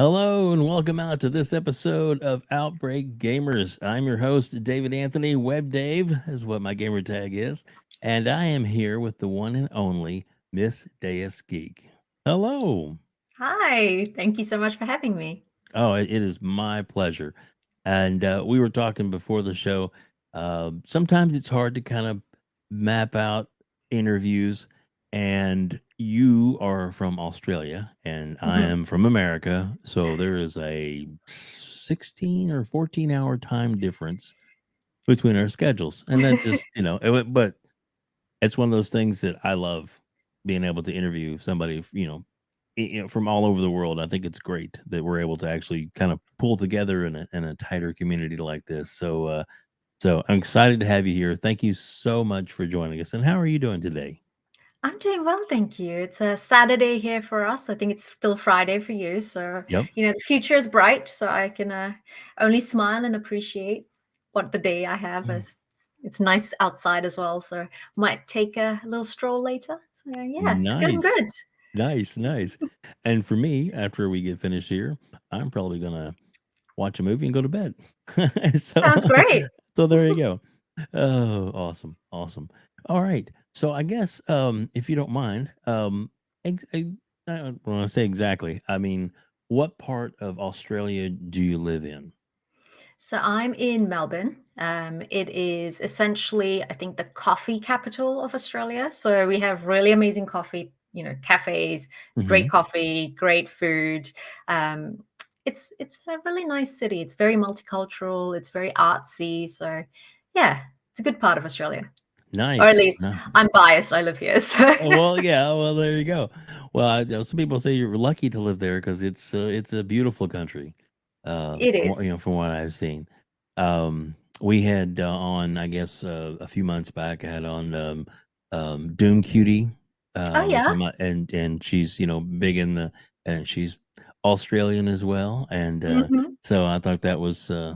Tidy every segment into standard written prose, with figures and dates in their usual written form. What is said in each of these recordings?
Hello and welcome out to this episode of Outbreak Gamers. I'm your host, David Anthony. WebDave is what my gamer tag is. And I am here with the one and only Miss Deus Geek. Hello. Hi, thank you so much for having me. Oh, it is my pleasure. And we were talking before the show. Sometimes it's hard to kind of map out interviews, and you are from Australia, and I Mhm. am from America. So there is a 16 or 14-hour time difference between our schedules. And that just, but it's one of those things that I love being able to interview somebody, from all over the world. I think it's great that we're able to actually kind of pull together in a tighter community like this. So I'm excited to have you here. Thank you so much for joining us. And how are you doing today? I'm doing well, thank you. It's a Saturday here for us. I think it's still Friday for you. So, Yep. the future is bright. So I can only smile and appreciate what the day I have. Mm. As it's nice outside as well. So might take a little stroll later. So yeah, it's going Nice. good. Nice, nice. And for me, after we get finished here, I'm probably gonna watch a movie and go to bed. so Sounds great. so there you go. Oh, awesome, awesome. All right. So I guess if you don't mind, I don't want to say exactly. I mean, what part of Australia do you live in? So I'm in Melbourne. It is essentially, I think, the coffee capital of Australia. So we have really amazing coffee, cafes, great Hmm. coffee, great food. Um, it's a really nice city. It's very multicultural. It's very artsy. So yeah, it's a good part of Australia, or at Nice. least I'm biased. I live here, so Oh, well, yeah. Well, there you go. Well, some people say you're lucky to live there because it's a beautiful country. it From what is. from what I've seen, we had on I guess a few months back. I had on Doom Cutie, Oh which yeah. I'm not, and she's big in the and she's Australian as well, and Hmm. so I thought that was I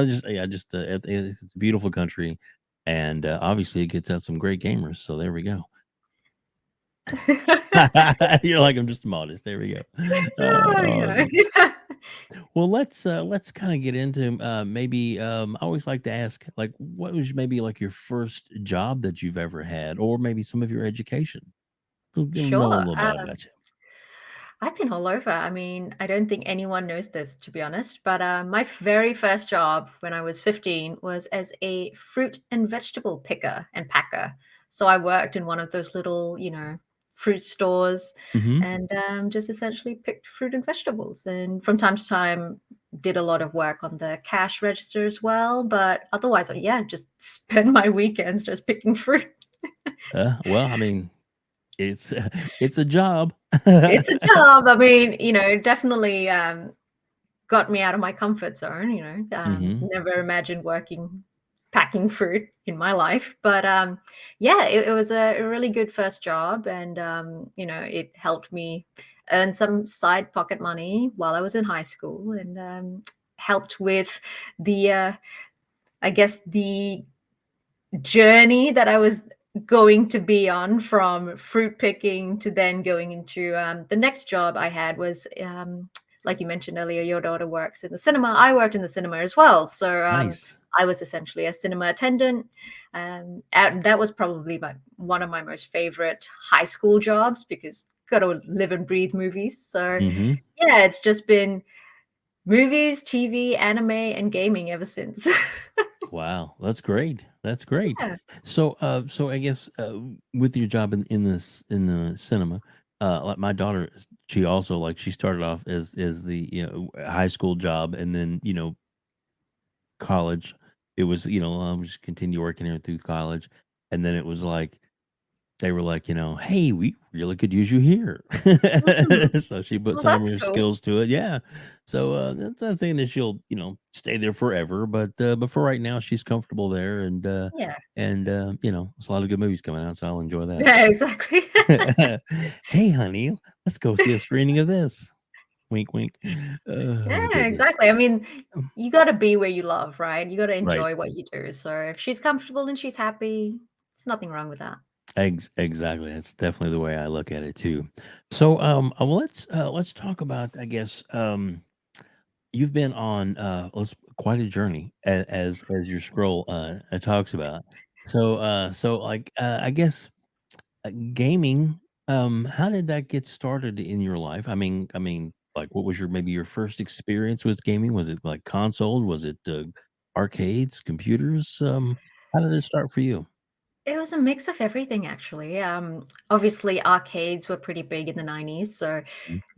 just it's a beautiful country, and obviously it gets out some great gamers. So there we go. You're like, I'm just modest. There we go. Oh, Awesome. yeah. Well, let's kind of get into maybe. I always like to ask, like, what was maybe like your first job that you've ever had, or maybe some of your education. So know a Sure. little bit about you. I've been all over. I mean, I don't think anyone knows this, to be honest. But my very first job when I was 15 was as a fruit and vegetable picker and packer. So I worked in one of those little, fruit stores Hmm. and just essentially picked fruit and vegetables. And from time to time, did a lot of work on the cash register as well. But otherwise, yeah, just spend my weekends just picking fruit. Well, I mean, it's it's a job. It's a job. I mean, definitely got me out of my comfort zone, Hmm. never imagined working packing fruit in my life. But yeah, it was a really good first job. And, it helped me earn some side pocket money while I was in high school and helped with the, I guess, the journey that I was going to be on from fruit picking to then going into the next job I had was like you mentioned earlier, your daughter works in the cinema. I worked in the cinema as well. So Nice. I was essentially a cinema attendant. And that was probably one of my most favorite high school jobs because got to live and breathe movies. So Hmm. yeah, it's just been movies, TV, anime, and gaming ever since. Wow, that's great. That's great. Yeah. So I guess with your job in the cinema, like my daughter, she also like she started off as the high school job, and then college. It was just continue working here through college, and then it was like they were like, "Hey, we really could use you here." Mhm. So she put Well, some of that's her cool. skills to it. Yeah. So that's not saying that she'll, stay there forever, but for right now, she's comfortable there, Yeah. there's a lot of good movies coming out, so I'll enjoy that. Yeah, exactly. Hey, honey, let's go see a screening of this. Wink, wink. Oh Yeah, goodness. exactly. I mean, you gotta be where you love, right? You gotta Right. enjoy what you do. So if she's comfortable and she's happy, there's nothing wrong with that. Exactly. That's definitely the way I look at it too. So, well, let's talk about. I guess you've been on quite a journey as your scroll talks about. So like I guess gaming. How did that get started in your life? I mean, like, what was your maybe your first experience with gaming? Was it like console? Was it arcades, computers? How did it start for you? It was a mix of everything, actually. Obviously, arcades were pretty big in the 90s, so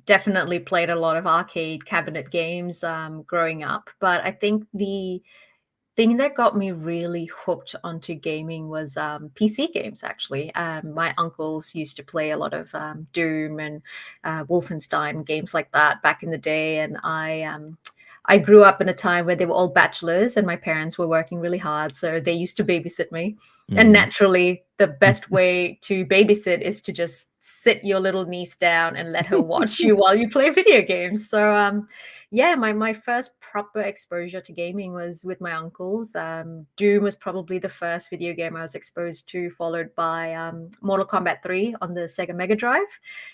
definitely played a lot of arcade cabinet games growing up. But I think the thing that got me really hooked onto gaming was PC games, actually. My uncles used to play a lot of Doom and Wolfenstein, games like that back in the day. And I grew up in a time where they were all bachelors and my parents were working really hard. So they used to babysit me. And Mm-hmm. naturally, the best way to babysit is to just sit your little niece down and let her watch you while you play video games. So yeah, my first proper exposure to gaming was with my uncles. Doom was probably the first video game I was exposed to, followed by Mortal Kombat 3 on the Sega Mega Drive.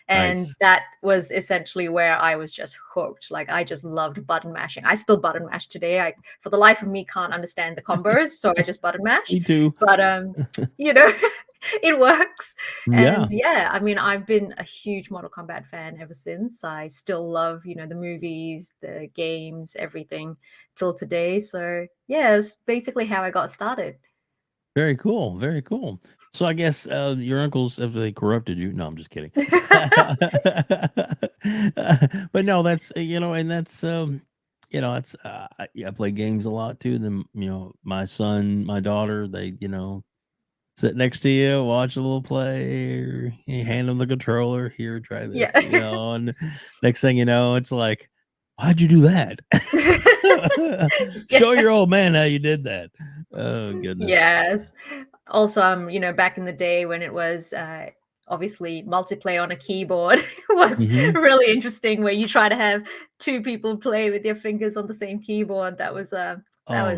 And Nice. that was essentially where I was just hooked. Like, I just loved button mashing. I still button mash today. I, for the life of me, can't understand the combos, so I just button mash. Me too. But you know, it works. And Yeah. yeah, I mean, I've been a huge Mortal Kombat fan ever since. I still love, the movies, the games, everything till today. So yeah, it's basically how I got started. Very cool, very cool. So I guess, your uncles, have they corrupted you? No, I'm just kidding. But no, that's, and that's, it's, I play games a lot too. Then, my son, my daughter, they, sit next to you, watch a little play, or you hand them the controller, "Here, try Yeah. this," and next thing you know, it's like, "Why'd you do that?" Yeah. "Show your old man how you did that." Oh, goodness. Yes. Also, back in the day when it was obviously multiplayer on a keyboard was Mhm. really interesting, where you try to have two people play with their fingers on the same keyboard. That Oh, was,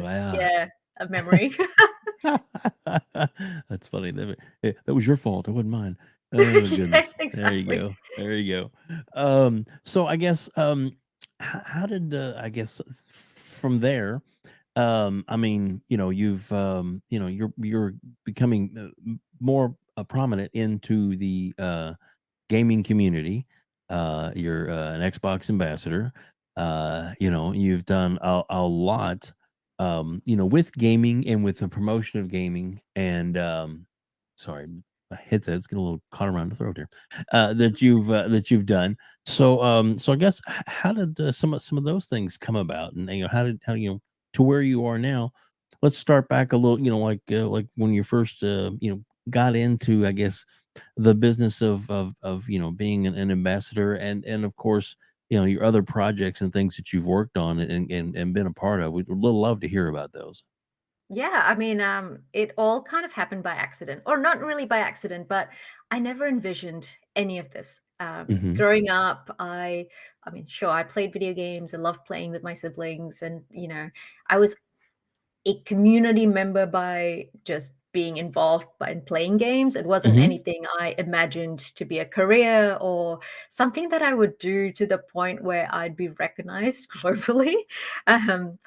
yeah. yeah, a memory. That's funny. That was your fault. It wasn't mine. Oh, Yeah, goodness. There you exactly. go. There you go. So I guess, how did, I guess, from there, I mean, you're becoming, more prominent into the gaming community. You're an Xbox ambassador. You've done a lot, with gaming and with the promotion of gaming. And sorry, my headset's getting a little caught around the throat here. That you've done. So I guess, how did some of those things come about, and how to where you are now? Let's start back a little. Like when you first got into, I guess, the business of being an ambassador, and of course, your other projects and things that you've worked on and been a part of. We'd love to hear about those. Yeah, I mean, it all kind of happened by accident, or not really by accident, but I never envisioned any of this. Hmm. Growing up, I mean, sure, I played video games. I loved playing with my siblings, and I was a community member by just being involved by in playing games. It wasn't Hmm. anything I imagined to be a career or something that I would do to the point where I'd be recognized globally. Um,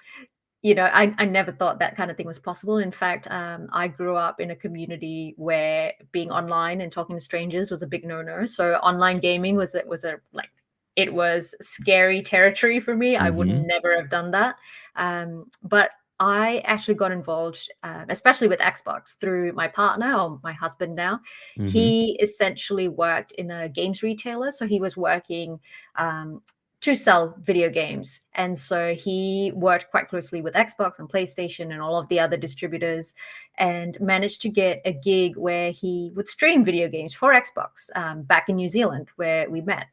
I never thought that kind of thing was possible. In fact, I grew up in a community where being online and talking to strangers was a big no-no. So online gaming was a like, it was scary territory for me. I would Hmm. never have done that. But I actually got involved, especially with Xbox, through my partner, or my husband now. Hmm. He essentially worked in a games retailer, so he was working um, to sell video games. And so he worked quite closely with Xbox and PlayStation and all of the other distributors, and managed to get a gig where he would stream video games for Xbox, back in New Zealand, where we met.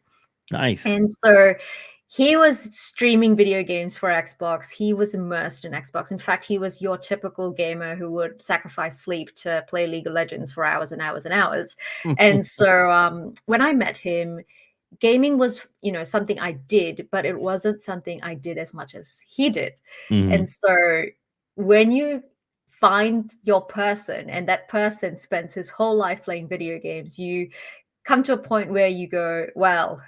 Nice. And so he was streaming video games for Xbox. He was immersed in Xbox. In fact, he was your typical gamer who would sacrifice sleep to play League of Legends for hours and hours and hours. And so when I met him, gaming was, something I did, but it wasn't something I did as much as he did. Hmm. And so when you find your person and that person spends his whole life playing video games, you come to a point where you go, well,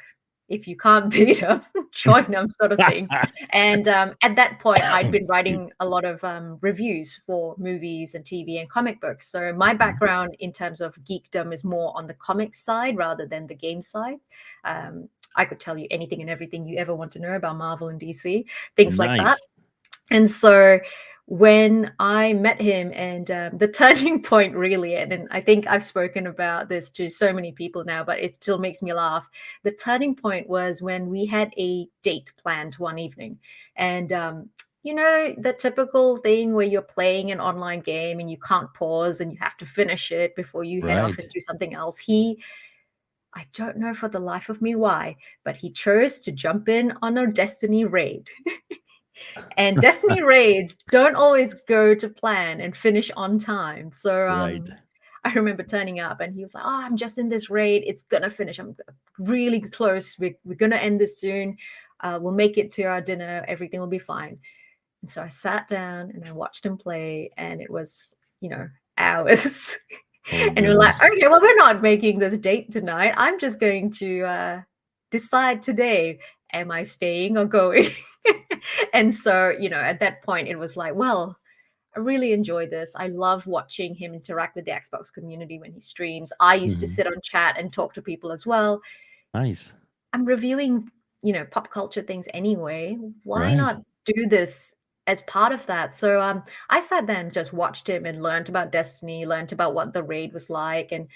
if you can't beat them, join them, sort of thing. And at that point, I'd been Excuse writing a lot of reviews for movies and TV and comic books. So my me. background in terms of geekdom is more on the comics side rather than the game side. I could tell you anything and everything you ever want to know about Marvel and DC, things like that. Nice. And so when I met him, and the turning point really, and I think I've spoken about this to so many people now, but it still makes me laugh. The turning point was when we had a date planned one evening. And, you know, the typical thing where you're playing an online game and you can't pause and you have to finish it before you head off and Right. do something else. I don't know for the life of me why, but he chose to jump in on a Destiny raid. And Destiny raids don't always go to plan and finish on time. So Right. I remember turning up and he was like, "Oh, I'm just in this raid. It's gonna finish. I'm really close. We're gonna end this soon. We'll make it to our dinner. Everything will be fine." And so I sat down and I watched him play, and it was, you know, hours. Oh, And we're like, goodness. okay, well, we're not making this date tonight. I'm just going to decide today, am I staying or going? And so, you know, at that point, it was like, well, I really enjoy this. I love watching him interact with the Xbox community when he streams. I used to Mhm. sit on chat and talk to people as well. Nice. I'm reviewing, you know, pop culture things anyway. Why Right. not do this as part of that? So I sat there and just watched him and learned about Destiny, learned about what the raid was like, and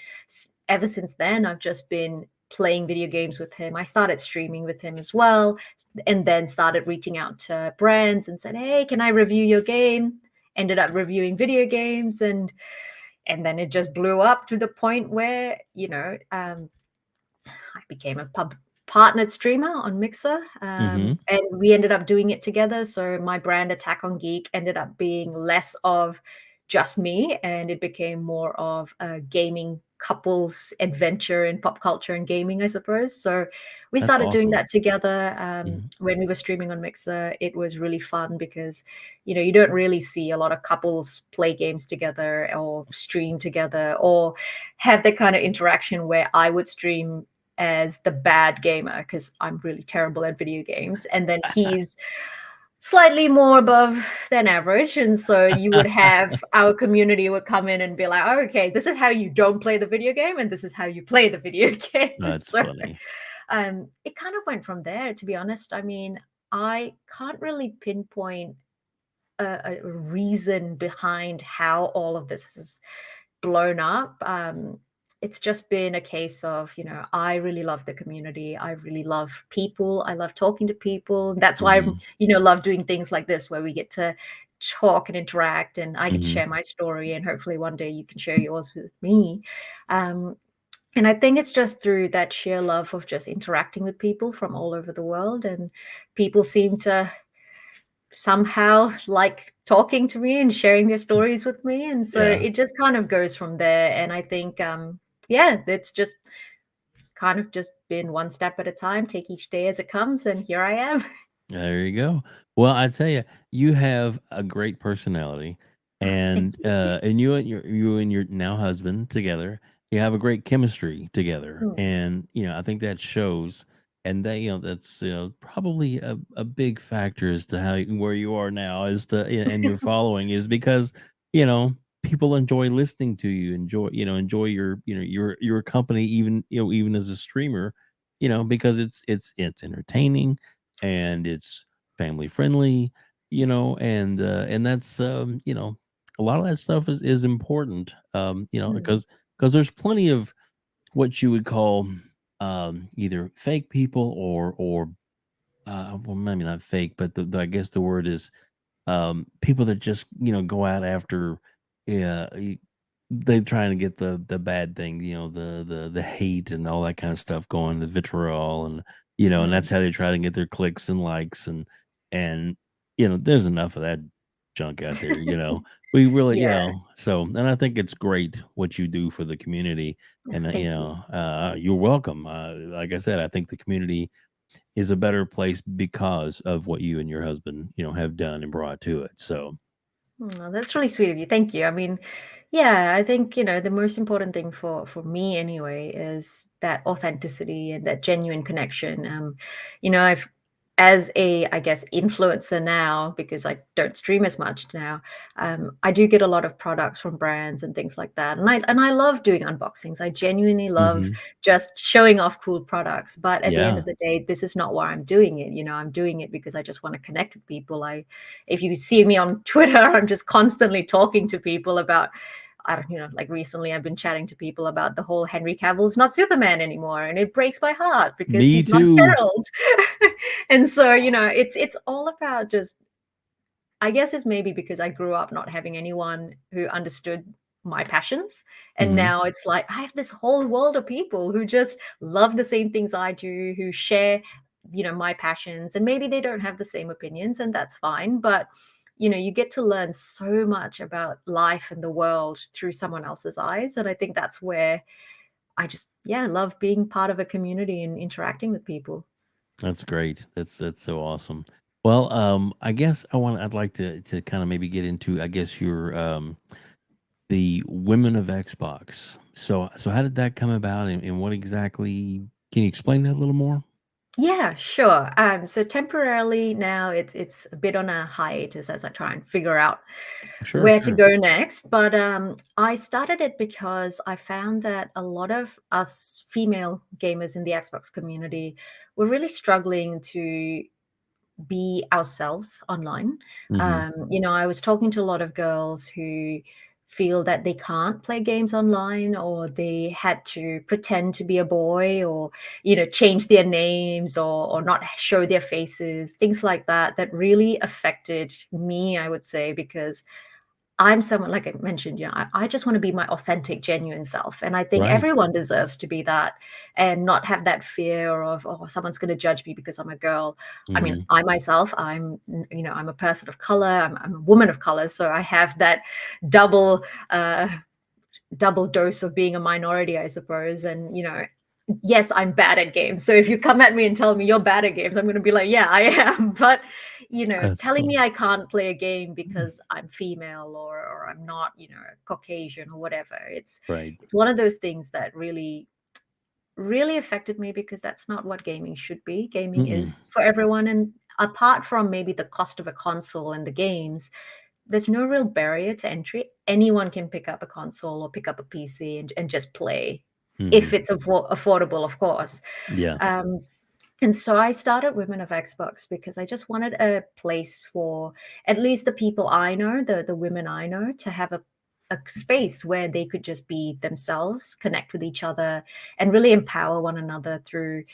ever since then, I've just been playing video games with him. I started streaming with him as well, and then started reaching out to brands and said, "Hey, can I review your game?" Ended up reviewing video games, and then it just blew up to the point where, you know, I became a partnered streamer on Mixer, Mhm. and we ended up doing it together. So my brand Attack on Geek ended up being less of just me, and it became more of a gaming couples adventure in pop culture and gaming, I suppose. So we That's started doing awesome. that together Mhm. when we were streaming on Mixer. It was really fun because, you know, you don't really see a lot of couples play games together or stream together or have that kind of interaction where I would stream as the bad gamer because I'm really terrible at video games. And then he's slightly more above than average. And so you would have our community would come in and be like, oh, okay, this is how you don't play the video game, and this is how you play the video game. That's So funny. it kind of went from there, to be honest. I mean, I can't really pinpoint a reason behind how all of this has blown up. It's just been a case of, you know, I really love the community. I really love people. I love talking to people. That's why I'm, Mhm. you know, love doing things like this where we get to talk and interact, and I get to Mhm. share my story, and hopefully one day you can share yours with me. Um, and I think it's just through that sheer love of just interacting with people from all over the world, and people seem to somehow like talking to me and sharing their stories with me, and so Yeah. it just kind of goes from there. And I think yeah, it's just kind of just been one step at a time, take each day as it comes, and here I am. There you go. Well, I tell you have a great personality, Thank you. and you and your now husband together, you have a great chemistry together, Mm, and I think that shows, and that that's probably a big factor as to where you are now, as to and your following is because you know people enjoy listening to you, enjoy your your company, even even as a streamer, because it's entertaining and it's family friendly, and that's a lot of that stuff is important, mm, because there's plenty of what you would call either fake people or well, maybe not fake, but I guess the word is people that just go out after yeah they trying to get the bad thing, the hate and all that kind of stuff going, the vitriol, and and mm. that's how they try to get their clicks and likes, and there's enough of that junk out there, we really, Yeah. so, and I think it's great what you do for the community, and Thank you. you're welcome. Like I said, I think the community is a better place because of what you and your husband have done and brought to it. So Oh, that's really sweet of you. Thank you. I mean, yeah, I think, the most important thing for me anyway is that authenticity and that genuine connection. I've as a, I guess, influencer now, because I don't stream as much now. I do get a lot of products from brands and things like that. And I love doing unboxings. I genuinely love Hmm. just showing off cool products. But at the end Yeah. of the day, this is not why I'm doing it. I'm doing it because I just want to connect with people. If you see me on Twitter, I'm just constantly talking to people about, I don't, like recently I've been chatting to people about the whole Henry Cavill's not Superman anymore. And it breaks my heart because Me he's not too. Geralt. And so, it's all about just, I guess it's maybe because I grew up not having anyone who understood my passions. And Hmm. now it's like I have this whole world of people who just love the same things I do, who share, my passions. And maybe they don't have the same opinions, and that's fine. But, you get to learn so much about life and the world through someone else's eyes. And I think that's where I just, yeah, love being part of a community and interacting with people. That's great. That's so awesome. Well, I guess I'd like to kind of maybe get into, I guess, your the Women of Xbox. So how did that come about, and what exactly, can you explain that a little more? Yeah, sure. So temporarily now it's a bit on a hiatus as I try and figure out Sure, where to sure. go next. But I started it because I found that a lot of us female gamers in the Xbox community were really struggling to be ourselves online. Mhm. I was talking to a lot of girls who feel that they can't play games online, or they had to pretend to be a boy, or change their names, or not show their faces, things like that, that really affected me, I would say, because I'm someone, like I mentioned, I just want to be my authentic, genuine self. And I think Right. everyone deserves to be that and not have that fear of, oh, someone's going to judge me because I'm a girl. I mean, Mhm. I myself, I'm a person of color, I'm a woman of color. So I have that double, uh, double dose of being a minority, I suppose. And, yes, I'm bad at games. So if you come at me and tell me you're bad at games, I'm going to be like, yeah, I am. But, That's telling me funny. I can't play a game because I'm female, or I'm not, Caucasian or whatever. Right. It's one of those things that really, really affected me, because that's not what gaming should be. Gaming Mm-mm. is for everyone. And apart from maybe the cost of a console and the games, there's no real barrier to entry. Anyone can pick up a console or pick up a PC and just play, if Mhm. it's affordable, of course. Yeah. Um, and so I started Women of Xbox because I just wanted a place for at least the people I know, the women I know, to have a space where they could just be themselves, connect with each other, and really empower one another through,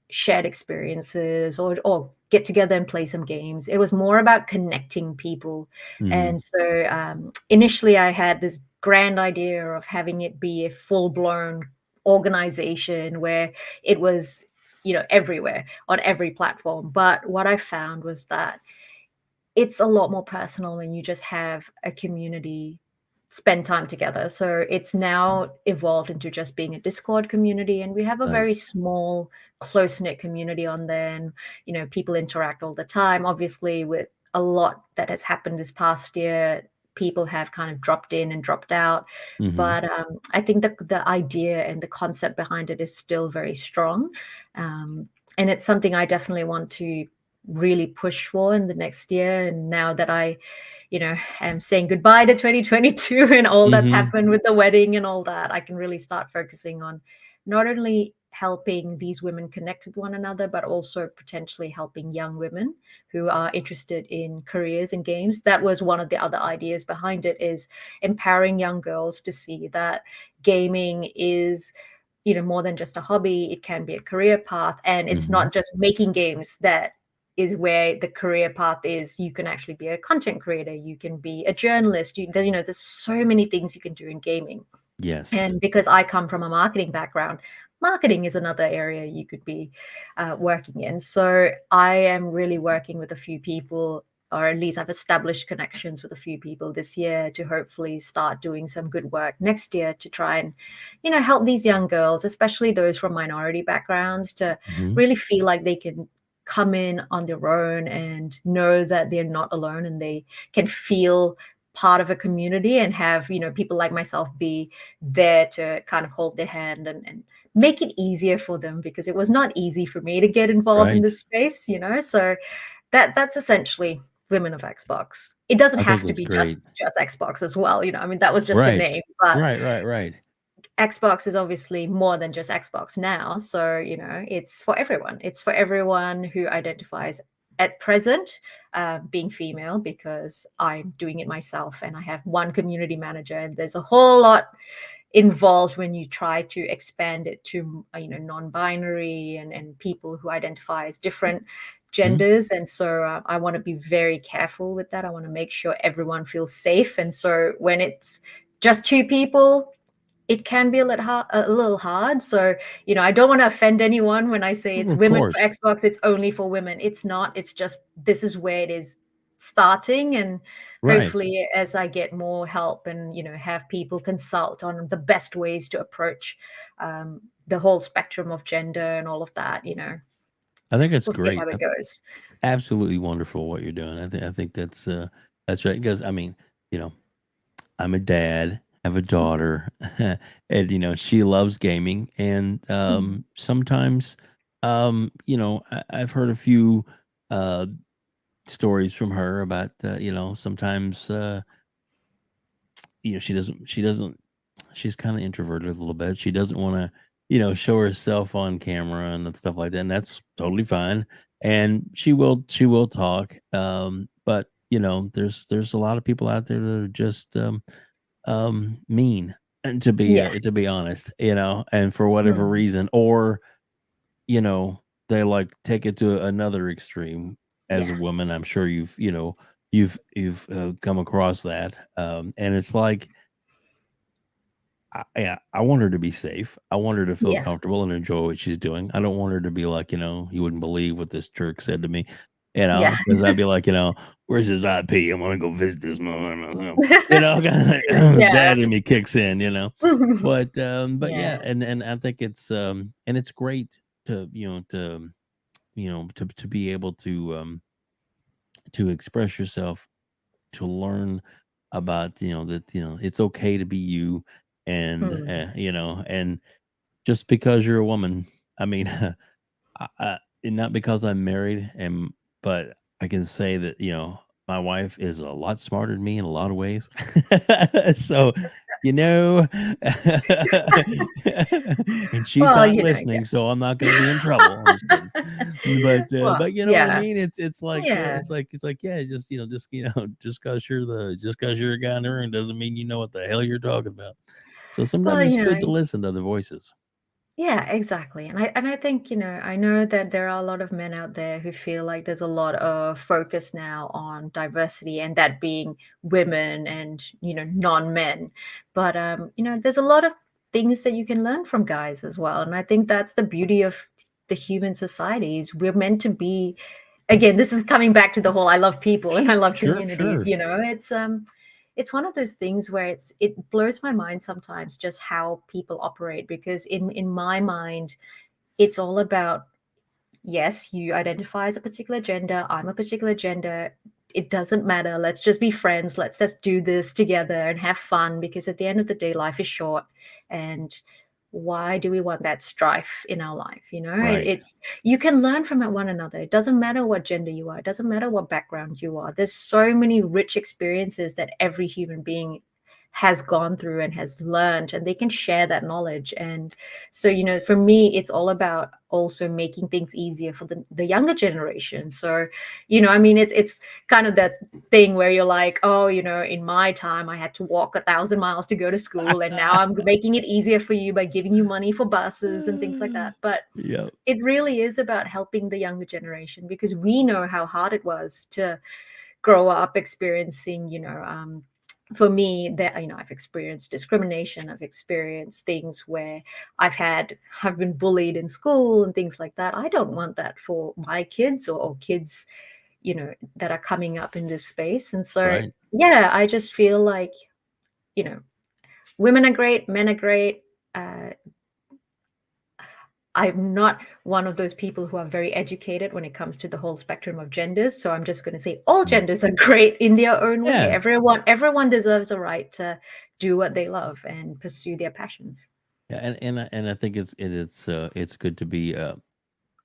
shared experiences, or get together and play some games. It was more about connecting people. Mhm. And so initially I had this grand idea of having it be a full-blown organization where it was, everywhere on every platform. But what I found was that it's a lot more personal when you just have a community spend time together. So it's now evolved into just being a Discord community, and we have a very Nice. small, close-knit community on there. And people interact all the time. Obviously, with a lot that has happened this past year, people have kind of dropped in and dropped out. Mhm. But I think the idea and the concept behind it is still very strong. And it's something I definitely want to really push for in the next year. And now that I, am saying goodbye to 2022 and all that's Mhm. happened with the wedding and all that, I can really start focusing on not only helping these women connect with one another, but also potentially helping young women who are interested in careers and games. That was one of the other ideas behind it, is empowering young girls to see that gaming is, more than just a hobby. It can be a career path, and it's Mhm. not just making games that is where the career path is. You can actually be a content creator, you can be a journalist, there's so many things you can do in gaming. Yes. And because I come from a marketing background, marketing is another area you could be working in. So I am really working with a few people, or at least I've established connections with a few people this year, to hopefully start doing some good work next year to try and, help these young girls, especially those from minority backgrounds, to Mhm. really feel like they can come in on their own and know that they're not alone, and they can feel part of a community and have, people like myself be there to kind of hold their hand and make it easier for them, because it was not easy for me to get involved in Right. this space, so that's essentially women of Xbox. It doesn't I think have to that's be great. just Xbox as well, I mean, that was just the Right. name, but Right. Xbox is obviously more than just Xbox now. So, it's for everyone. It's for everyone who identifies at present being female, because I'm doing it myself and I have one community manager, and there's a whole lot involved when you try to expand it to, non-binary and people who identify as different Mhm. genders. And so I want to be very careful with that. I want to make sure everyone feels safe. And so when it's just two people, it can be a little hard. So, I don't want to offend anyone when I say it's Of women for course. Xbox, it's only for women. It's not. It's just this is where it is starting. And Right. hopefully, as I get more help and, have people consult on the best ways to approach the whole spectrum of gender and all of that, I think it's we'll see great. how it goes. Absolutely wonderful what you're doing. I think that's right. Because I mean, you know, I'm a dad, I have a daughter, and she loves gaming, and Mhm. sometimes, I've heard a few uh, stories from her about sometimes she doesn't she's kind of introverted a little bit. She doesn't want to, show herself on camera and stuff like that. And that's totally fine. And she will talk. But there's a lot of people out there that are just mean, and Yeah. to be honest, and for whatever Mhm. reason, or you know, they like take it to another extreme. As a Yeah. woman, I'm sure you've come across that, and it's like yeah, I want her to be safe. I want her to feel Yeah. comfortable and enjoy what she's doing. I don't want her to be like, you wouldn't believe what this jerk said to me, Yeah. because I'd be like, where's his IP? I want to go visit this mother. Yeah. Dad in me kicks in, but yeah, Yeah. and I think and it's great to, to be able to express yourself, to learn about, that, it's okay to be you, and Mm. and just because you're a woman, I mean, and not because I'm married, and but I can say that, my wife is a lot smarter than me in a lot of ways. So, you know, and she's Well, not yeah. listening, so I'm not gonna be in trouble. I'm just kidding. Well, But you know what I yeah, mean? It's like, yeah. yeah, just because you're a guy in the room doesn't mean you know what the hell you're talking about. So Well, sometimes it's good to listen to other voices. yeah, exactly. And I think, I know that there are a lot of men out there who feel like there's a lot of focus now on diversity, and that being women and, non-men. But there's a lot of things that you can learn from guys as well. And I think that's the beauty of the human societies. We're meant to be, again, this is coming back to the whole I love people and I love Sure, communities, sure. it's one of those things where it blows my mind sometimes just how people operate, because in my mind it's all about, yes, you identify as a particular gender, I'm a particular gender, it doesn't matter, let's just be friends, let's just do this together and have fun, because at the end of the day life is short. And why do we want that strife in our life? Right, It's, you can learn from it one another. It doesn't matter what gender you are, it doesn't matter what background you are. There's so many rich experiences that every human being has gone through and has learned, and they can share that knowledge. And so, for me it's all about also making things easier for the younger generation. So, I mean, it's kind of that thing where you're like, oh, in my time I had to walk 1,000 miles to go to school, and now I'm making it easier for you by giving you money for buses and things like that. But yep, it really is about helping the younger generation, because we know how hard it was to grow up experiencing, for me, that, I've experienced discrimination, I've experienced things where I've been bullied in school and things like that. I don't want that for my kids, or kids, that are coming up in this space. And so, right. yeah, I just feel like, you know women are great, men are great. uh, I'm not one of those people who are very educated when it comes to the whole spectrum of genders. So I'm just going to say all Mm. genders are great in their own way. Yeah. Everyone deserves a right to do what they love and pursue their passions. Yeah, and I think it's good to be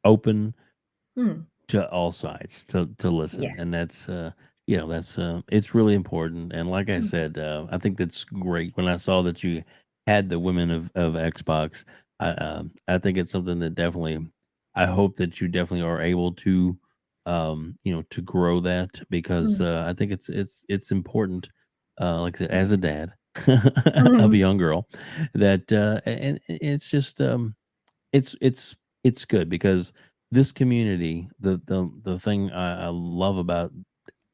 open Mm, to all sides to listen, yeah. and that's that's it's really important. And like I Mm, said, I think that's great. When I saw that you had the women of Xbox, I think it's something that definitely, I hope that you definitely are able to to grow that, because mm, I think it's important, like I said, as a dad of a mhm, young girl, that and it's just it's good because this community, the thing I love about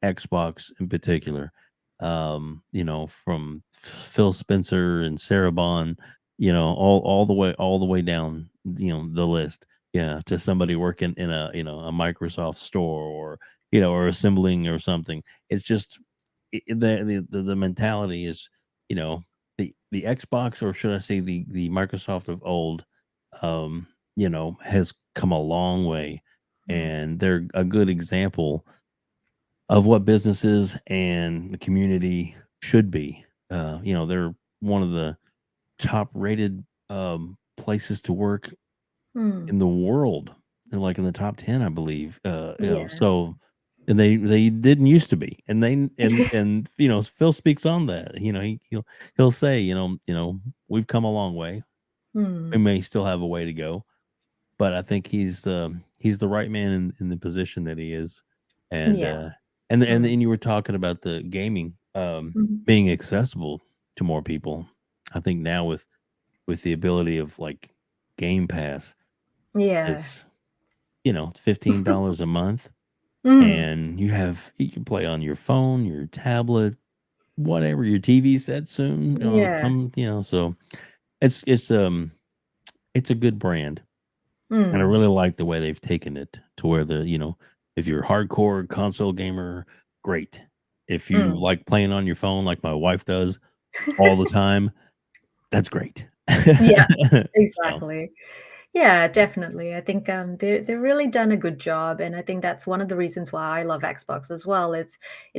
Xbox in particular, from Phil Spencer and Sarah Bond, all the way down, the list, yeah, to somebody working in a Microsoft store, or assembling or something. It's just the mentality is, you know, the Xbox, or should I say the Microsoft of old, has come a long way, mm, and they're a good example of what businesses and the community should be. They're one of the top rated places to work mm, in the world, and like in the top 10, I believe. yeah. So, and they didn't used to be, and Phil speaks on that. He'll say, we've come a long way. We Mm, may still have a way to go, but I think he's the right man in the position that he is. And, yeah. uh, and Mm, then you were talking about the gaming, mhm, being accessible to more people. I think now with the ability of, like, Game Pass, yeah. it's, $15 a month, Mm, and you can play on your phone, your tablet, whatever, your TV set soon, yeah. so it's a good brand. And I Mm, really like the way they've taken it to where if you're a hardcore console gamer, great. If you mm. like playing on your phone like my wife does all the time, that's great. Yeah, So, exactly. Yeah, definitely. I think they've really done a good job, and I think that's one of the reasons why I love Xbox as well. It's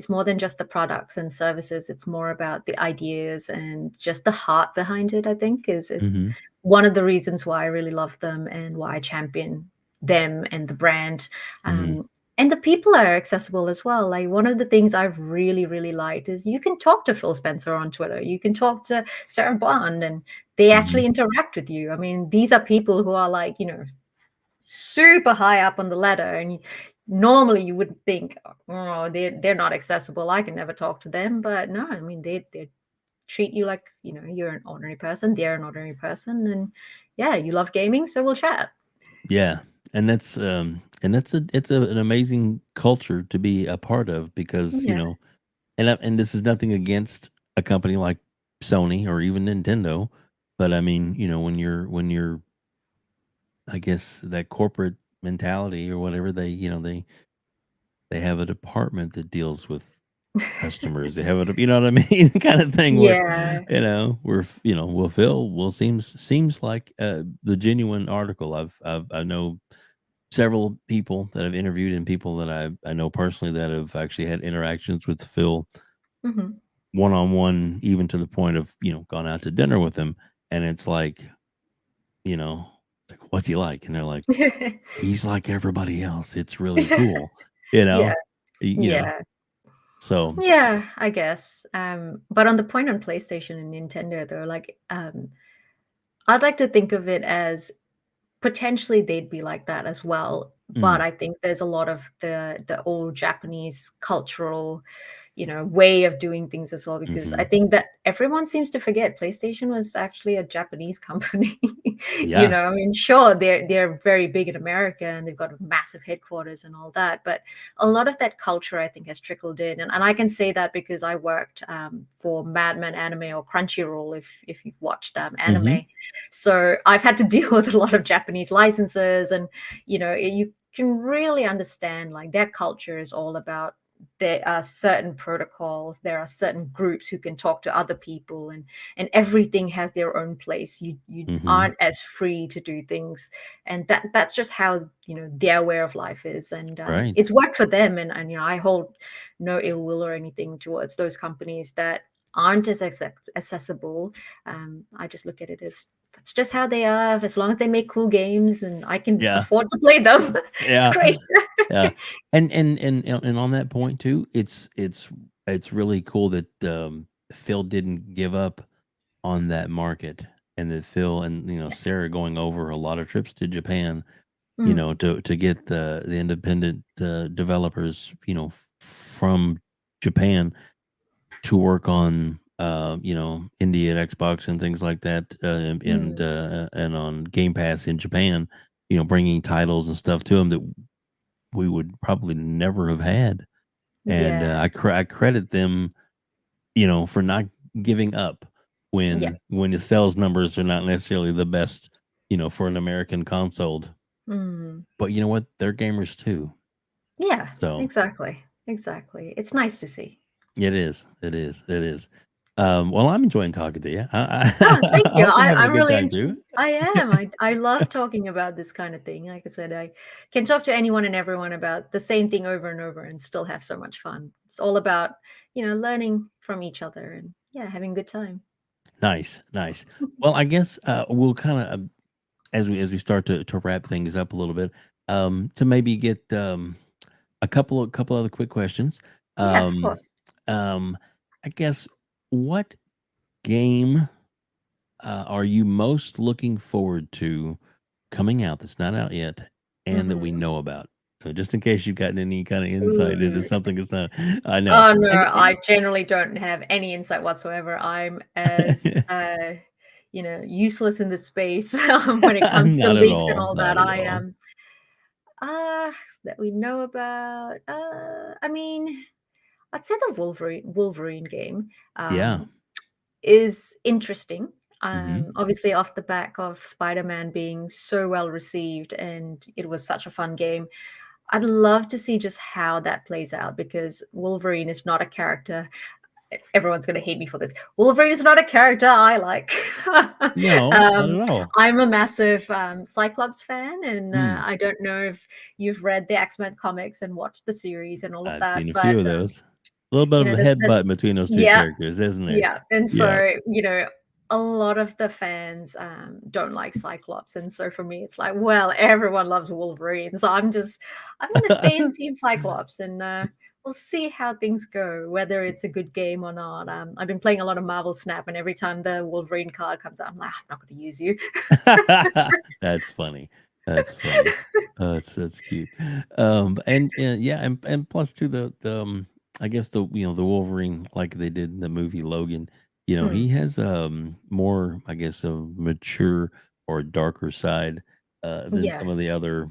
more than just the products and services. It's more about the ideas and just the heart behind it. I think is mhm, one of the reasons why I really love them and why I champion them and the brand. mhm, And the people are accessible as well. Like one of the things I've really, really liked is you can talk to Phil Spencer on Twitter. You can talk to Sarah Bond and they mhm, actually interact with you. I mean, these are people who are like, super high up on the ladder, and normally you wouldn't think, oh, they're not accessible. I can never talk to them, but no, I mean they treat you like you're an ordinary person. They're an ordinary person, and yeah, you love gaming, so we'll chat. yeah, and an amazing culture to be a part of, because, Yeah. and this is nothing against a company like Sony or even Nintendo, but I mean, when you're I guess that corporate mentality or whatever, they have a department that deals with customers. They have a, you know what I mean, kind of thing where, Yeah. Will seems like the genuine article. I know several people that I've interviewed, and people that I know personally that have actually had interactions with Phil Mhm. one on one, even to the point of, gone out to dinner with him, and it's like, you know, it's like, what's he like? And they're like, he's like everybody else. It's really cool, you Yeah. know? Y you know? Yeah. So Yeah, I guess. But on the point on PlayStation and Nintendo, though, like, I'd like to think of it as potentially they'd be like that as well. But mm, I think there's a lot of the old Japanese cultural way of doing things as well, because I mhm. think that everyone seems to forget PlayStation was actually a Japanese company. Yeah. I mean, sure, they're very big in America and they've got a massive headquarters and all that, but a lot of that culture I think has trickled in, and I can say that because I worked for Madman Anime or Crunchyroll, if you've watched Mhm. anime. So I've had to deal with a lot of Japanese licenses, and you can really understand like their culture is all about there are certain protocols, there are certain groups who can talk to other people, and everything has their own place. You Mhm. aren't as free to do things, and that's just how, their way of life is. And Right. it's worked for them, and I hold no ill will or anything towards those companies that aren't as accessible. I just look at it as that's just how they are. As long as they make cool games and I can Yeah. afford to play them, it's Yeah. great. Yeah. And on that point too, it's really cool that, Phil didn't give up on that market, and that Phil and, Sarah going over a lot of trips to Japan, Mm, to get the independent, developers, from Japan to work on, indie at Xbox and things like that, mm, and on Game Pass in Japan, bringing titles and stuff to them that we would probably never have had. And, yeah, I credit them, for not giving up yeah, when the sales numbers are not necessarily the best, for an American console. mm, But you know what? They're gamers too. yeah, So exactly, exactly. It's nice to see. it is. It is. It is. Well, I'm enjoying talking to you. Oh, thank I you. hope you're having a I'm good really time in too. I am. I love talking about this kind of thing. Like I said, I can talk to anyone and everyone about the same thing over and over and still have so much fun. It's all about, learning from each other and yeah, having a good time. Nice, nice. Well, I guess, we'll kinda, as we start to wrap things up a little bit, to maybe get, a couple other quick questions. Yeah, of Um, course. um, I guess, what game, are you most looking forward to coming out that's not out yet and that we Mhm. know about? So just in case you've gotten any kind of insight into Ooh. something that's not, I know. Oh, no, And I generally don't have any insight whatsoever. I'm as, useless in this space, when it comes to not at leaks and all, all that. not at I all. am, that we know about, I mean, I'd say the Wolverine game, Yeah. is interesting. Mhm. Obviously off the back of Spider-Man being so well received, and it was such a fun game. I'd love to see just how that plays out because Wolverine is not a character. Everyone's going to hate me for this. Wolverine is not a character I like. No, not um, at all. I'm a massive Cyclops fan, and Mm, I don't know if you've read the X-Men comics and watched the series and all of I've that, seen a but few of those. A little bit of a there's headbutt between those 2 yeah, characters, isn't there? yeah, and Yeah. so, a lot of the fans, don't like Cyclops, and so for me, it's like, well, everyone loves Wolverine, so I'm gonna stay in Team Cyclops, and, we'll see how things go, whether it's a good game or not. I've been playing a lot of Marvel Snap, and every time the Wolverine card comes out, I'm like, "I'm not gonna use you." That's funny. That's funny. That's cute. And, yeah, and plus too I guess the Wolverine like they did in the movie Logan, he Mm, has, more, I guess, a mature or darker side, than yeah. some of the other,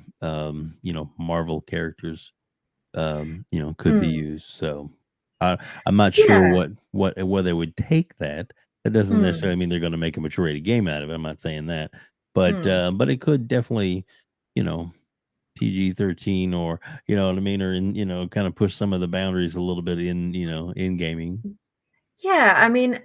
Marvel characters, could be Mm, used. So I'm not sure yeah. what whether they would take that. That doesn't Mm, necessarily mean they're going to make a mature rated game out of it. I'm not saying that, but it could definitely, you know, PG-13 or what I mean, or kind of push some of the boundaries a little bit in gaming. mm. Yeah, I mean,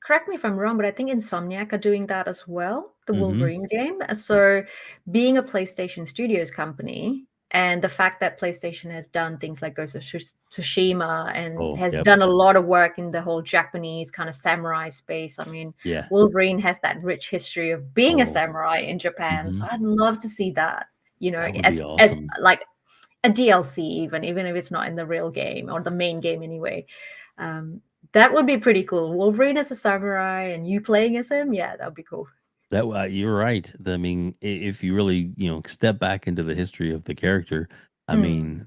correct me if I'm wrong, but I think Insomniac are doing that as well, the Hmm. Wolverine game. So, being a PlayStation Studios company, and the fact that PlayStation has done things like Ghost of Tsushima and Oh, has yep. done a lot of work in the whole Japanese kind of samurai space. I mean, Yeah. Wolverine has that rich history of being a Oh. samurai in Japan. Hmm. So I'd love to see that, That would be as awesome. like a DLC, even if it's not in the real game or the main game anyway. That would be pretty cool. Wolverine as a samurai and you playing as him, yeah, that would be cool. You're right. I mean, if you really step back into the history of the character, I Mm, mean,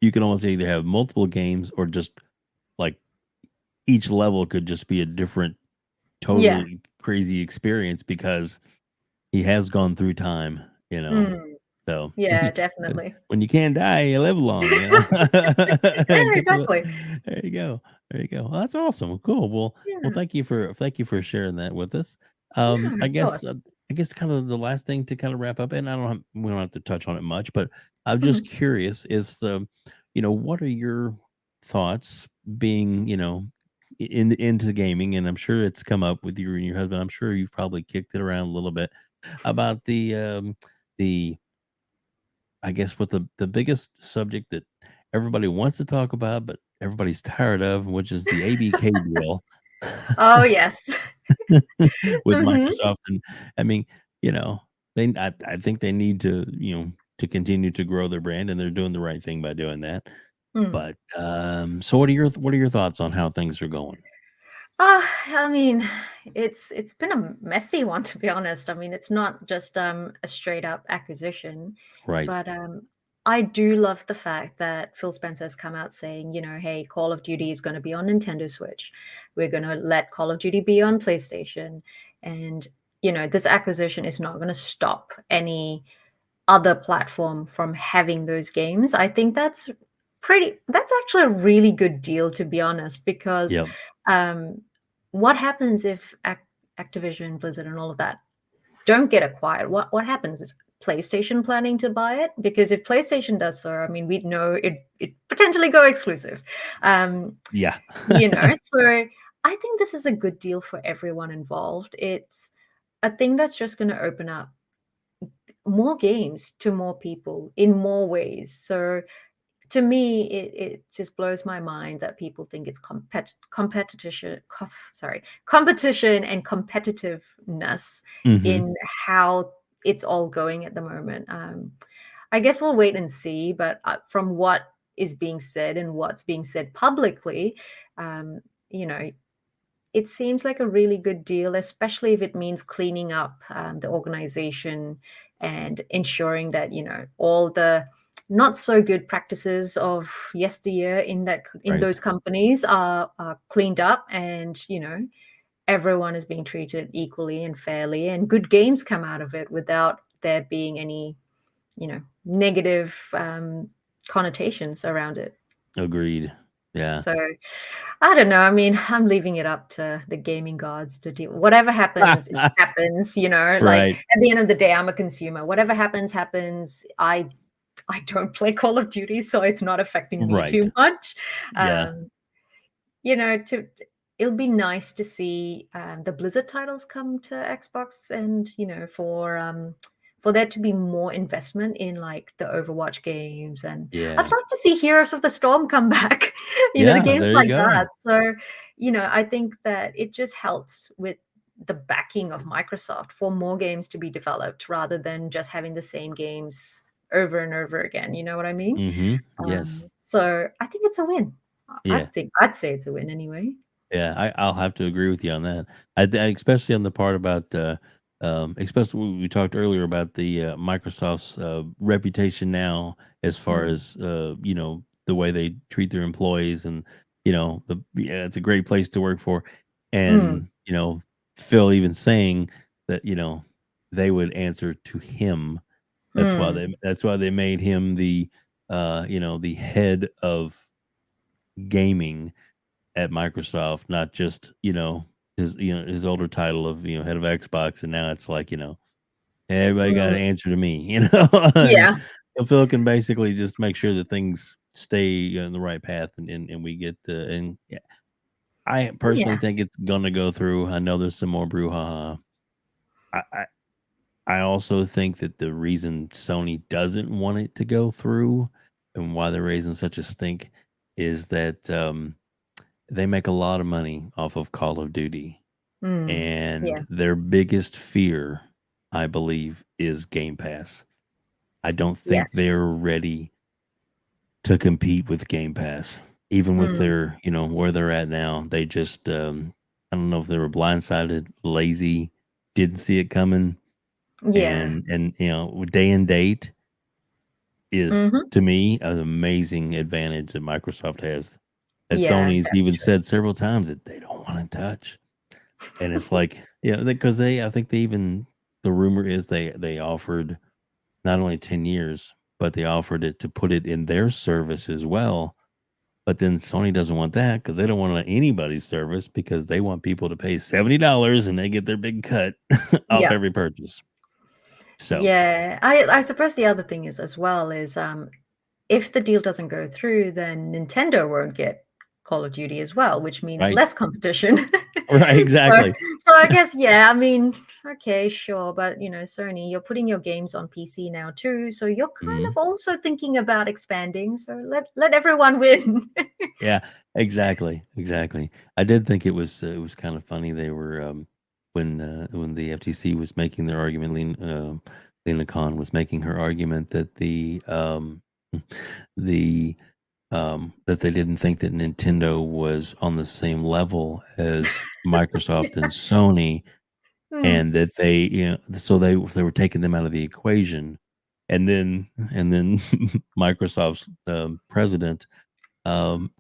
you can almost either have multiple games or just like each level could just be a different, yeah. totally crazy experience because he has gone through time, you know. Mm, So yeah, definitely. when you can't die, you live long, Yeah, Get to exactly. there you go. There you go. Well, that's awesome. Cool. Well, Yeah, thank you for sharing that with us. yeah, I of guess course. kind of the last thing to kind of wrap up, and we don't have to touch on it much, but I'm just Mhm. curious: is the what are your thoughts being, into gaming? And I'm sure it's come up with you and your husband. I'm sure you've probably kicked it around a little bit about the I guess what the biggest subject that everybody wants to talk about, but everybody's tired of, which is the ABK deal Oh, yes. with Mhm. Microsoft. And I mean, you know, I think they need to, to continue to grow their brand, and they're doing the right thing by doing that. Mm. But so what are your thoughts on how things are going? I mean, it's been a messy one, to be honest. I mean, it's not just a straight up acquisition, Right. but I do love the fact that Phil Spencer has come out saying, hey, Call of Duty is going to be on Nintendo Switch. We're going to let Call of Duty be on PlayStation, and this acquisition is not going to stop any other platform from having those games. I think that's actually a really good deal, to be honest, because Yep. um, what happens if Activision, Blizzard, and all of that don't get acquired? What happens? Is PlayStation planning to buy it? Because if PlayStation does so, I mean, we'd know it potentially go exclusive. Um, Yeah. so I think this is a good deal for everyone involved. It's a thing that's just going to open up more games to more people in more ways. So to me, it just blows my mind that people think it's competition and competitiveness Mhm. in how it's all going at the moment. I guess we'll wait and see, but from what is being said and what's being said publicly, um, you know, it seems like a really good deal, especially if it means cleaning up the organization and ensuring that all the not so good practices of yesteryear in Right. those companies are cleaned up, and everyone is being treated equally and fairly, and good games come out of it without there being any negative connotations around it. Agreed. Yeah. So, I don't know. I mean, I'm leaving it up to the gaming gods to deal. Whatever happens, it happens. Like Right. at the end of the day, I'm a consumer. Whatever happens, happens. I don't play Call of Duty, so it's not affecting me Right. too much. Yeah. Um, it'll be nice to see the Blizzard titles come to Xbox, and for there to be more investment in like the Overwatch games, and I'd Yeah. like to see Heroes of the Storm come back. The Yeah, games there you like that. go. So I think that it just helps with the backing of Microsoft for more games to be developed rather than just having the same games over and over again. You know what I mean? Mhm. Yes. So I think it's a win. Yeah. I'd say it's a win anyway. Yeah, I'll have to agree with you on that. Especially on the part about, especially we talked earlier about the, Microsoft's, reputation now as far Mm, as, the way they treat their employees, and, yeah, it's a great place to work for. mm, And, Phil even saying that, they would answer to him. mm, That's why they made him the head of gaming at Microsoft, not just, his older title of, head of Xbox, and now it's like, everybody got to mm. answer to me, and Yeah, Phil can basically just make sure that things stay on the right path, and we get and yeah, I personally yeah. think it's gonna go through. I know there's some more brouhaha. I, I I also think that the reason Sony doesn't want it to go through, and why they're raising such a stink, is that they make a lot of money off of Call of Duty, Mm, yeah. and their biggest fear, I believe, is Game Pass. I don't think Yes. they're ready to compete with Game Pass, even with Mm, their, where they're at now. They just, I don't know if they were blindsided, lazy, didn't see it coming, yeah. and day and date is, Mhm. to me, an amazing advantage that Microsoft has. That Yeah, Sony's that's even true. said several times that they don't want to touch. And it's like, because I think they even, the rumor is they offered not only 10 years, but they offered it to put it in their service as well. But then Sony doesn't want that because they don't want it on anybody's service, because they want people to pay $70 and they get their big cut off Yeah. every purchase. So, Yeah. I suppose the other thing is as well is, if the deal doesn't go through, then Nintendo won't get Call of Duty as well, which means Right. less competition. Right. So Exactly. so I guess, yeah, I mean, okay, sure, but, Sony, you're putting your games on PC now too, so you're kind Mhm. of also thinking about expanding, so let everyone win. Yeah, exactly, exactly. I did think it was kind of funny. They were when the FTC was making their argument, Lena Khan was making her argument that the that they didn't think that Nintendo was on the same level as Microsoft and Sony, Hmm, and that they so they were taking them out of the equation, and then Microsoft's president. Um,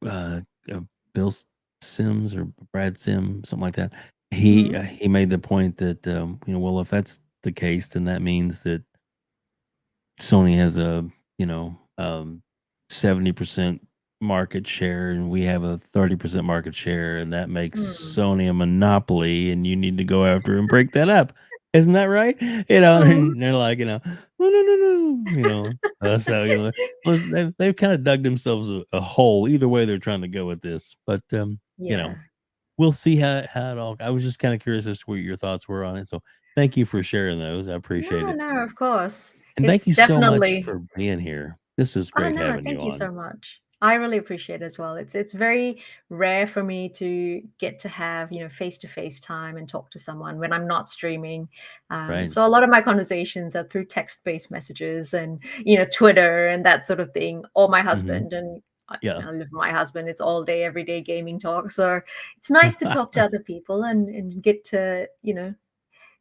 uh, uh, Bill Sims or Brad Sim, something like that. mhm, He made the point that well, if that's the case, then that means that Sony has a 70% market share, and we have a 30% market share, and that makes hmm, Sony a monopoly, and you need to go after and break that up. Isn't that right? mhm. And they're like, no, no, no, no, so well, they've kind of dug themselves a hole. Either way, they're trying to go with this, but Yeah. we'll see how it all. I was just kind of curious as to what your thoughts were on it. So thank you for sharing those. I appreciate No, it. no, of course. And thank It's you so much definitely. for being here. This was Oh, great no, having you thank you on. so much. I really appreciate it as well. It's very rare for me to get to have, face-to-face time and talk to someone when I'm not streaming. Right. So a lot of my conversations are through text-based messages and, Twitter and that sort of thing, or my Mhm. husband. And Yeah. I live with my husband. It's all day, every day gaming talk. So it's nice to talk to other people and get to,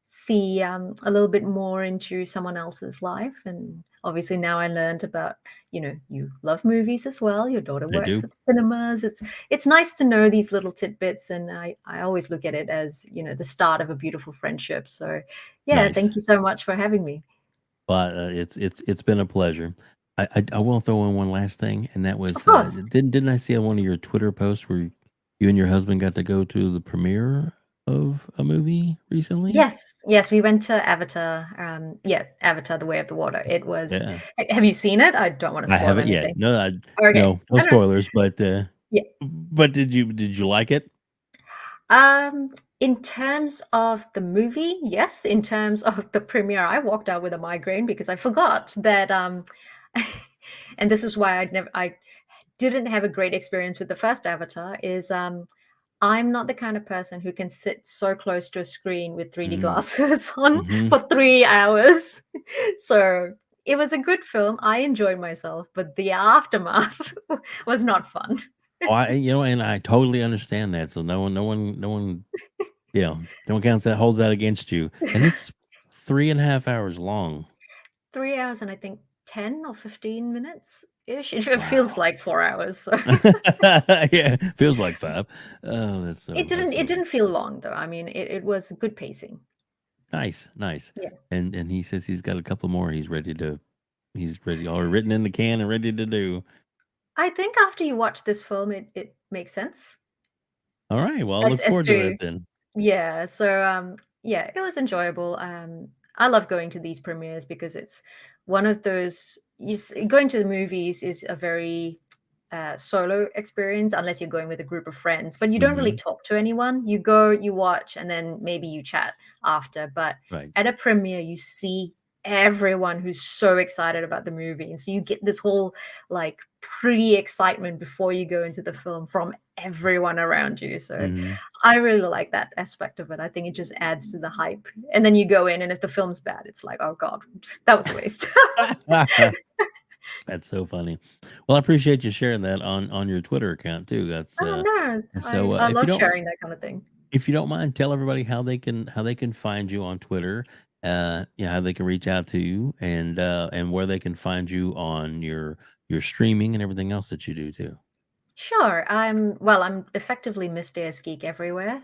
see a little bit more into someone else's life. And obviously now I learned about, you love movies as well. Your daughter I works do. at the cinemas. It's nice to know these little tidbits, and I always look at it as, the start of a beautiful friendship. So yeah, Nice. thank you so much for having me. But, it's been a pleasure. I will throw in one last thing, and that Of was, course. didn't I see on one of your Twitter posts where you and your husband got to go to the premiere of a movie recently? Yes, yes, we went to Avatar. Yeah, Avatar: The Way of the Water. It was. Yeah. Have you seen it? I don't want to I spoil haven't yet. anything. No, Okay. no I don't. spoilers, Yeah. but did you like it? In terms of the movie, yes. In terms of the premiere, I walked out with a migraine because I forgot that, and this is why I didn't have a great experience with the first Avatar, is, I'm not the kind of person who can sit so close to a screen with 3D Mm. glasses on Mhm. for 3 hours. So, it was a good film, I enjoyed myself, but the aftermath was not fun. Oh, and I totally understand that. So no one, no one counts that holds that against you. And it's 3.5 hours long. 3 hours and I think 10 or 15 minutes-ish. It feels Wow. like 4 hours, so Yeah, feels like 5. Oh, it that's didn't it so didn't feel long, though. I mean, it was good pacing. nice, nice. Yeah. And he says he's got a couple more he's ready all written in the can and ready to do. I think after you watch this film, it makes sense All right, well, I as look as forward to to. that then. Yeah, so, yeah, it was enjoyable. I love going to these premieres because it's one of those going to the movies is a very, solo experience unless you're going with a group of friends, but you don't really Mhm. talk to anyone. You go, you watch, and then maybe you chat after. But Right. at a premiere, you see everyone who's so excited about the movie, and so you get this whole, like, pre-excitement before you go into the film from everyone around you. So Mhm. I really like that aspect of it. I think it just adds to the hype. And then you go in, and if the film's bad, it's like, oh God, that was a waste. That's so funny. Well, I appreciate you sharing that on your Twitter account too. That's Oh no, and I so I love sharing that kind of thing. if you don't mind, tell everybody how they can find you on Twitter. How they can reach out to you, and where they can find you on your streaming and everything else that you do too. Sure. I'm effectively MissDeusGeek everywhere.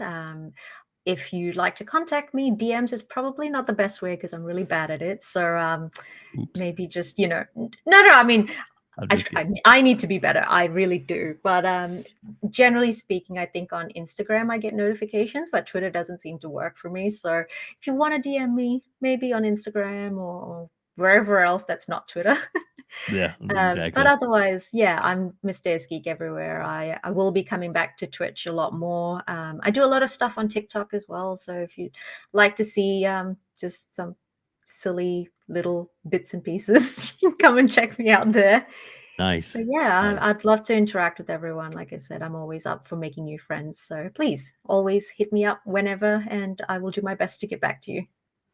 If you'd like to contact me, DMs is probably not the best way because I'm really bad at it. So Oops, maybe just, no, no, I mean, I'm I, just tr- I kidding. I need to be better. I really do. But generally speaking, I think on Instagram I get notifications, but Twitter doesn't seem to work for me. So if you want to DM me, maybe on Instagram or wherever else that's not Twitter, Yeah, But exactly. otherwise, yeah, I'm Miss Deus Geek everywhere. I will be coming back to Twitch a lot more. I do a lot of stuff on TikTok as well. So if you'd like to see just some silly little bits and pieces, you can come and check me out there. Nice. But yeah, Nice. I'd love to interact with everyone. Like I said, I'm always up for making new friends. So please always hit me up whenever, and I will do my best to get back to you.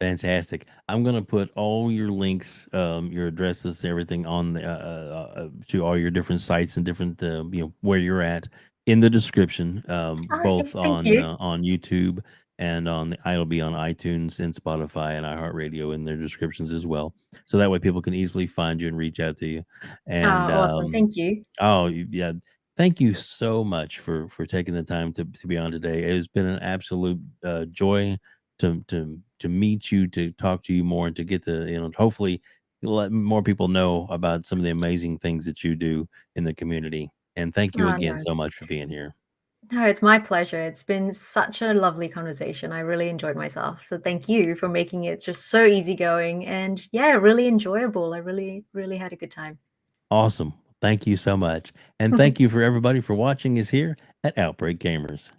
Fantastic. I'm gonna put all your links, your addresses, everything on the to all your different sites and different where you're at in the description, Okay, both thank you. on YouTube and on the it'll be on iTunes and Spotify and iHeartRadio in their descriptions as well. So that way people can easily find you and reach out to you. And Awesome. Thank you. yeah, thank you so much for taking the time to be on today. It's been an absolute joy to meet you, to talk to you more, and to get to hopefully let more people know about some of the amazing things that you do in the community. And thank you Oh, again no. so much for being here. No, it's my pleasure. It's been such a lovely conversation. I really enjoyed myself. So thank you for making it just so easygoing and yeah, really enjoyable. I really, really had a good time. Awesome. Thank you so much. And thank you for everybody for watching us here at Outbreak Gamers.